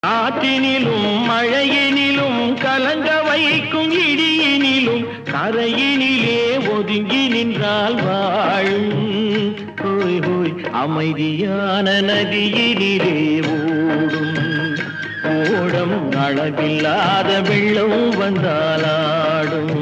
ஆற்றினிலும் மழையினிலும் கலங்க வைக்கும் இடியினிலும் கரையினிலே ஒதுங்கி நின்றால் வாழும். ஹோய் ஹோய் அமைதியான நதியினிலே ஓடும் ஓடம், அளவில்லாத வெள்ளம் வந்தாலாடும்.